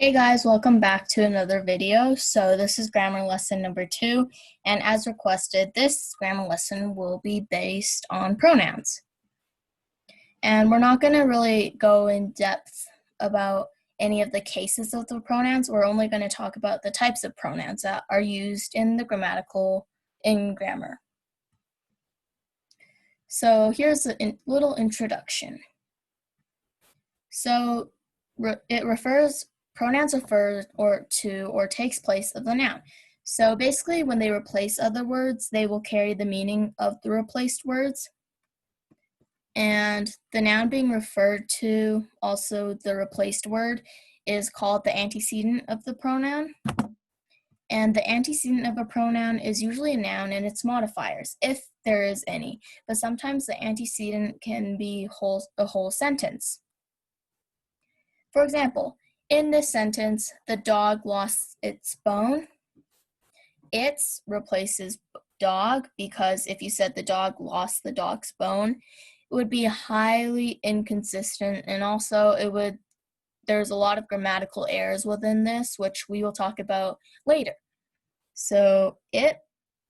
Hey guys, welcome back to another video. So this is grammar lesson number 2, and as requested, this grammar lesson will be based on pronouns. And we're not going to really go in depth about any of the cases of the pronouns. We're only going to talk about the types of pronouns that are used in grammar. So here's a little introduction. So pronouns refer to or takes place of the noun. So basically, when they replace other words, they will carry the meaning of the replaced words. And the noun being referred to, also the replaced word, is called the antecedent of the pronoun. And the antecedent of a pronoun is usually a noun and its modifiers, if there is any. But sometimes the antecedent can be a whole sentence. For example, in this sentence, the dog lost its bone. Its replaces dog because if you said the dog lost the dog's bone, it would be highly inconsistent, and also there's a lot of grammatical errors within this, which we will talk about later. So it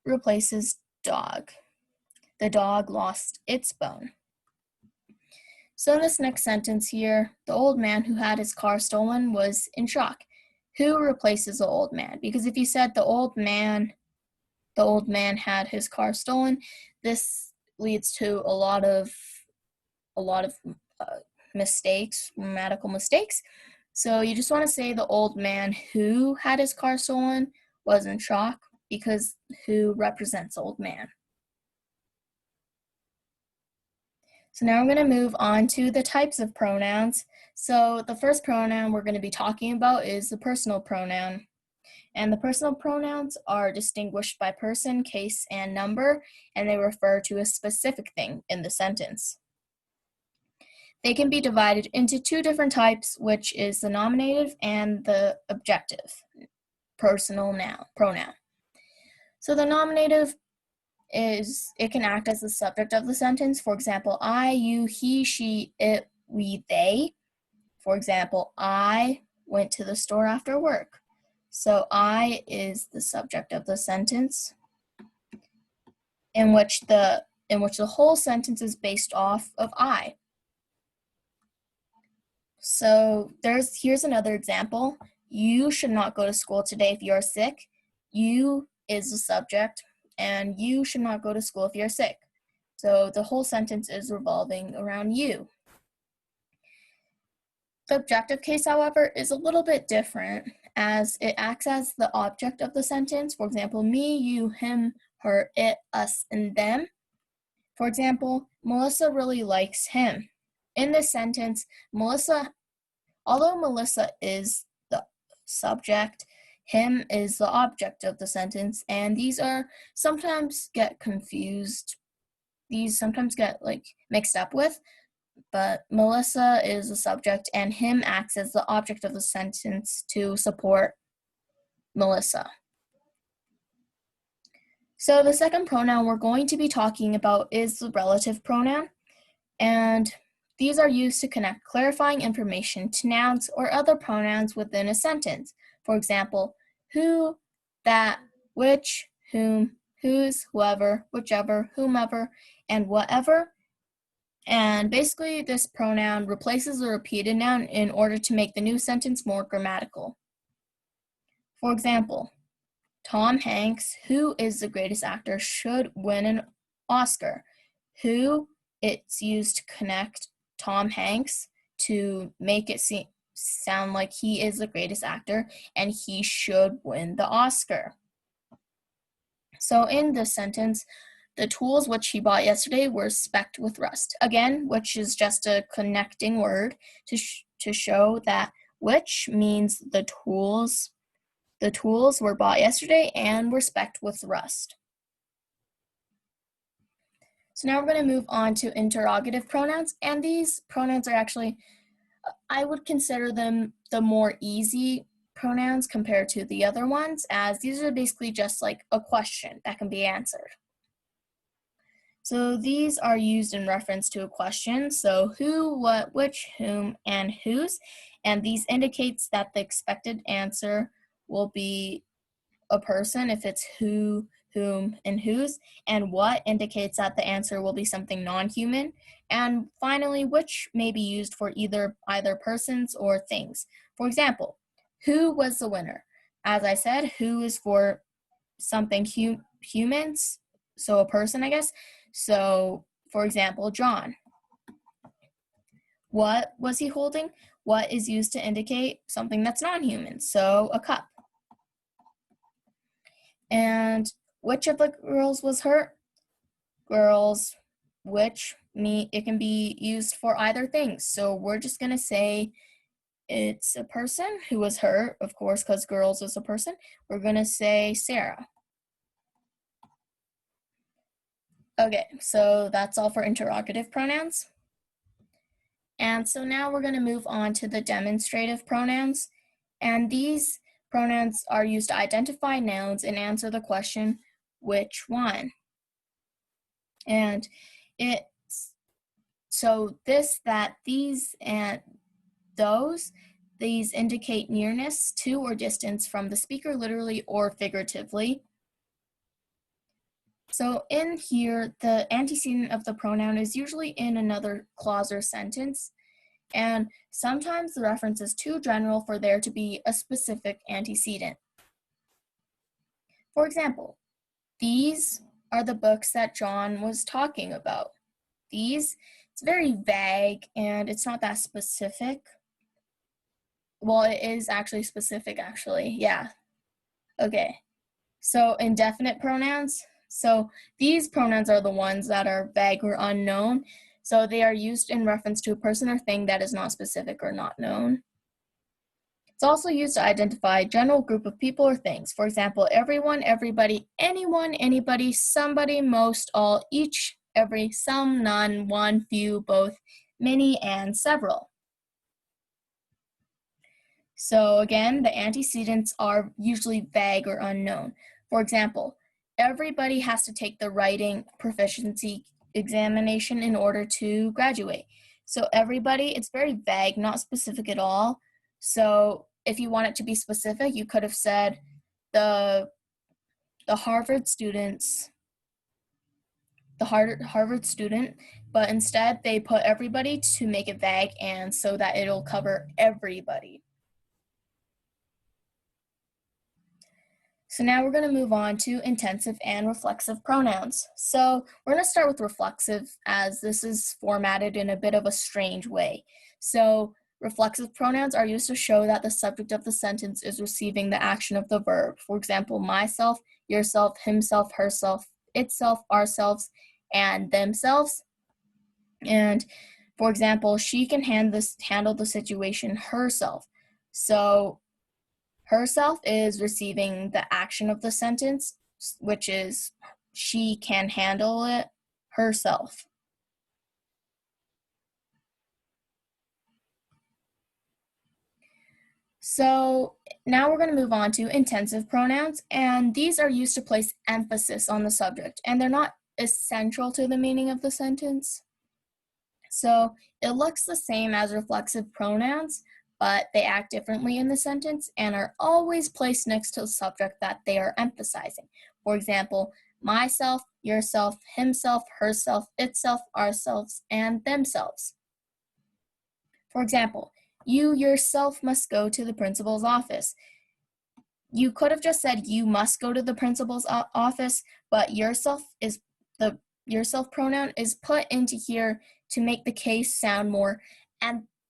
replaces dog. The dog lost its bone. So in this next sentence here, the old man who had his car stolen was in shock. Who replaces the old man? Because if you said the old man had his car stolen, this leads to a lot of mistakes, grammatical mistakes. So you just want to say the old man who had his car stolen was in shock because who represents old man. So now we're going to move on to the types of pronouns. So the first pronoun we're going to be talking about is the personal pronoun. And the personal pronouns are distinguished by person, case, and number, and they refer to a specific thing in the sentence. They can be divided into two different types, which is the nominative and the objective personal pronoun. So the nominative it can act as the subject of the sentence. For example, I, you, he, she, it, we, they. For example, I went to the store after work. So I is the subject of the sentence, in which the whole sentence is based off of I. So here's another example. You should not go to school today if you're sick. You is the subject, and you should not go to school if you're sick. So the whole sentence is revolving around you. The objective case, however, is a little bit different, as it acts as the object of the sentence. For example, me, you, him, her, it, us, and them. For example, Melissa really likes him. In this sentence, although Melissa is the subject, him is the object of the sentence, and these sometimes get confused. These sometimes get mixed up with, but Melissa is the subject and him acts as the object of the sentence to support Melissa. So the second pronoun we're going to be talking about is the relative pronoun, and these are used to connect clarifying information to nouns or other pronouns within a sentence. For example, who, that, which, whom, whose, whoever, whichever, whomever, and whatever. And basically, this pronoun replaces a repeated noun in order to make the new sentence more grammatical. For example, Tom Hanks, who is the greatest actor, should win an Oscar. Who, it's used to connect Tom Hanks to make it sound like he is the greatest actor and he should win the Oscar. So in this sentence, the tools which he bought yesterday were specced with rust. Again, which is just a connecting word to show that which means the tools were bought yesterday and were specced with rust. So now we're going to move on to interrogative pronouns, and these pronouns are actually, I would consider them the more easy pronouns compared to the other ones, as these are basically just like a question that can be answered. So these are used in reference to a question, so who, what, which, whom, and whose, and these indicates that the expected answer will be a person if it's who, whom, and whose, and what indicates that the answer will be something non-human, and finally, which may be used for either persons or things. For example, who was the winner? As I said, who is for something humans, so a person, I guess. So, for example, John. What was he holding? What is used to indicate something that's non-human, so a cup. And which of the girls was hurt? Girls, which it can be used for either things. So we're just going to say it's a person who was hurt, of course, because girls is a person. We're going to say Sarah. Okay, so that's all for interrogative pronouns. And so now we're going to move on to the demonstrative pronouns. And these pronouns are used to identify nouns and answer the question, which one? And it's so this, that, these, and those, these indicate nearness to or distance from the speaker literally or figuratively. So in here, the antecedent of the pronoun is usually in another clause or sentence, and sometimes the reference is too general for there to be a specific antecedent. For example, these are the books that John was talking about. These, it's very vague and it's not that specific. Well, it is actually specific, actually, yeah. Okay, so indefinite pronouns. So these pronouns are the ones that are vague or unknown. So they are used in reference to a person or thing that is not specific or not known. It's also used to identify a general group of people or things. For example, everyone, everybody, anyone, anybody, somebody, most, all, each, every, some, none, one, few, both, many, and several. So again, the antecedents are usually vague or unknown. For example, everybody has to take the writing proficiency examination in order to graduate. So everybody, it's very vague, not specific at all. So if you want it to be specific, you could have said the Harvard students, the Harvard student, but instead they put everybody to make it vague and so that it'll cover everybody. So now we're going to move on to intensive and reflexive pronouns. So we're going to start with reflexive as this is formatted in a bit of a strange way. So reflexive pronouns are used to show that the subject of the sentence is receiving the action of the verb. For example, myself, yourself, himself, herself, itself, ourselves, and themselves. And for example, she can handle the situation herself. So herself is receiving the action of the sentence, which is she can handle it herself. So now we're going to move on to intensive pronouns, and these are used to place emphasis on the subject, and they're not essential to the meaning of the sentence. So it looks the same as reflexive pronouns, but they act differently in the sentence and are always placed next to the subject that they are emphasizing. For example, myself, yourself, himself, herself, itself, ourselves, and themselves. For example, you yourself must go to the principal's office. You could have just said you must go to the principal's office, but yourself pronoun is put into here to make the case sound more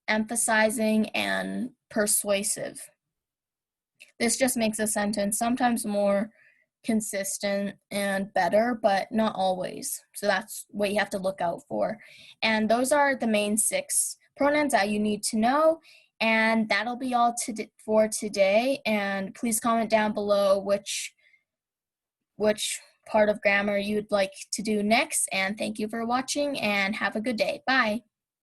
emphasizing and persuasive. This just makes a sentence sometimes more consistent and better, but not always. So that's what you have to look out for. And those are the main 6 pronouns that you need to know. And that'll be all for today. And please comment down below which part of grammar you'd like to do next. And thank you for watching and have a good day. Bye.